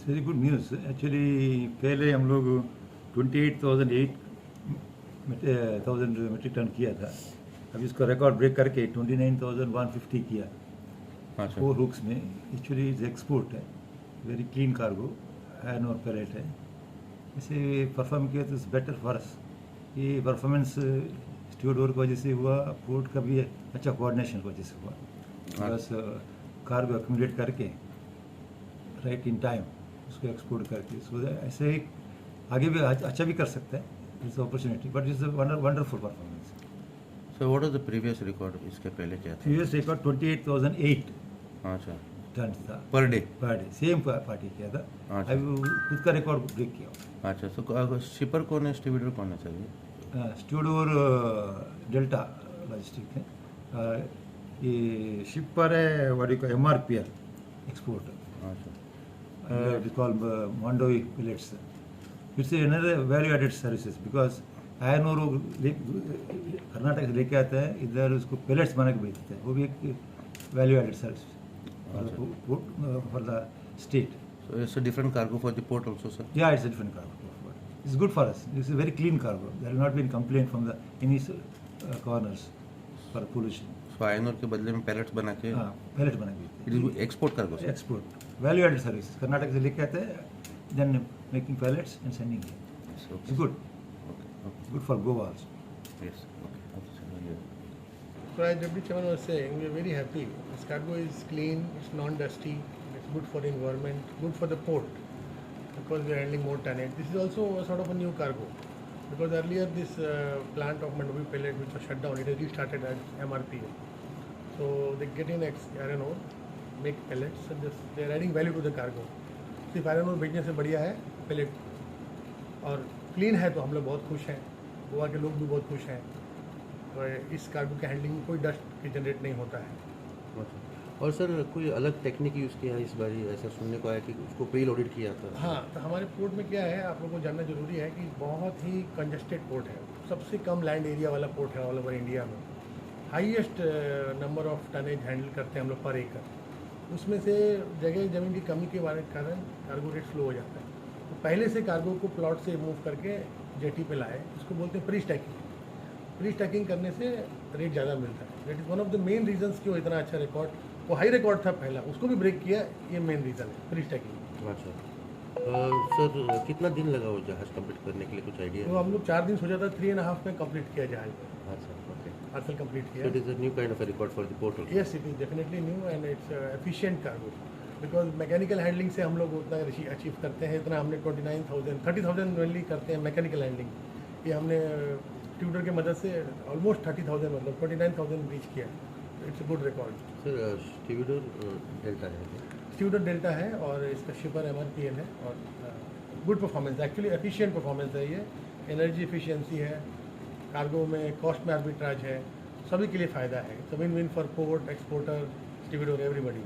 Very good news actually. पहले हम लोग 28,000 मेट्रिक टन किया था। अब इसको रिकॉर्ड ब्रेक करके 29,150 किया अच्छा 4 हुक्स में। एक्चुअली इज एक्सपोर्ट है, वेरी क्लीन कार्गो, आयरन और पैलेट है। इसे परफॉर्म किया तो इट्स बेटर फॉर अस। ये परफॉर्मेंस स्टूवर्ड की वजह से हुआ, पोर्ट का भी अच्छा कोऑर्डिनेशन की वजह से हुआ। बस कार्गो एक्यूमुलेट करके राइट इन टाइम उसको एक्सपोर्ट करके सो ऐसे ही आगे भी अच्छा भी कर सकता है। It's opportunity but it's wonderful performance. So what is the previous record? इसके पहले क्या था? प्रीवियस रिकॉर्ड 28,008 अच्छा टन था per day. Per day. Same party किया था। अच्छा। अभी वो खुद का रिकॉर्ड ब्रेक किया। अच्छा तो शिपर कौन है, स्टीविडर कौन है सर ये? स्टूडोर डेल्टा लॉजिस्टिक है। ये शिपर है वाड़ी का MRPL एक्सपोर्ट। अच्छा It is called Mondovi Pellets. It's another value-added services because iron और कर्नाटक से लेके आता है, इधर उसको पेलेट्स बना के बेचते हैं। वो भी एक value added service for the state. So it's a different cargo for the port also sir? Yeah, it's a different cargo. It's good for us. It's a very clean cargo. There will not be any complaint from the any corners for pollution. So iron ore के बदले में pallets बना के हाँ, palette बना के बेचते हैं। It is export cargo sir? Export value added service Karnataka से लेके आते हैं, then making pallets and sending here. It's good. Good for Goa also. Yes. Okay. So as Deputy Chairman was saying, we are very happy. This cargo is clean, it's non-dusty, it's good for the environment, good for the port because we are handling more tonnage. This is also a sort of a new cargo because earlier this plant of Mandovi pellet which was shut down, it has restarted as MRPL. So they get in iron ore, make pellets and they are adding value to the cargo. सिर्फ iron ore बेचने से बढ़िया है pellet और clean है तो हम लोग बहुत खुश हैं, गोवा के लोग भी बहुत खुश हैं। और इस कार्गो के हैंडलिंग में कोई डस्ट की जनरेट नहीं होता है। और सर कोई अलग टेक्निक यूज़ किया है इस बार? ऐसा सुनने को आया कि उसको प्री लोडेड किया था। हाँ, तो हमारे पोर्ट में क्या है आप लोगों को जानना जरूरी है कि बहुत ही कंजस्टेड पोर्ट है, सबसे कम लैंड एरिया वाला पोर्ट है ऑल ओवर इंडिया में। Highest number of tonnage handle करते हैं हम लोग पर एकड़। उसमें से जगह ज़मीन की कमी के कारण कार्गो रेट स्लो हो जाता है। तो पहले से कार्गो को प्लॉट से मूव करके जेटी पे लाए, इसको बोलते हैं प्री स्टैकिंग। प्री स्टैकिंग करने से रेट ज़्यादा मिलता है। That is one of the main reasons क्यों इतना अच्छा रिकॉर्ड, वो हाई रिकॉर्ड था पहला, उसको भी ब्रेक किया, ये मेन रीज़न है प्री स्टैकिंग। अच्छा सर कितना दिन लगा वो जहाज़ कंप्लीट करने के लिए, कुछ आइडिया? तो हम लोग 4 दिन सोचा था, 3.5 में कंप्लीट किया जहाज, अच्छा ओके। पार्सल कंप्लीट किया। It is a new kind of a record for the port also? Yes, it is definitely new and it's efficient cargo because mechanical handling से हम लोग उतना अचीव करते हैं। इतना हमने 30,000 मेनली करते हैं मैकेनिकल हैंडलिंग। ये हमने ट्यूटर की मदद से ऑलमोस्ट 30,000 मतलब 29,000 रीच किया। It's a good record. Sir stevedore Delta है? स्टूडेंट डेल्टा है और इसका शिपर MRPL है और good performance, actually efficient performance है ये। एनर्जी एफिशिएंसी है, कार्गो में कॉस्ट में आर्बिट्राज है, सभी के लिए फ़ायदा है। Win win for port, exporter, stevedore, everybody.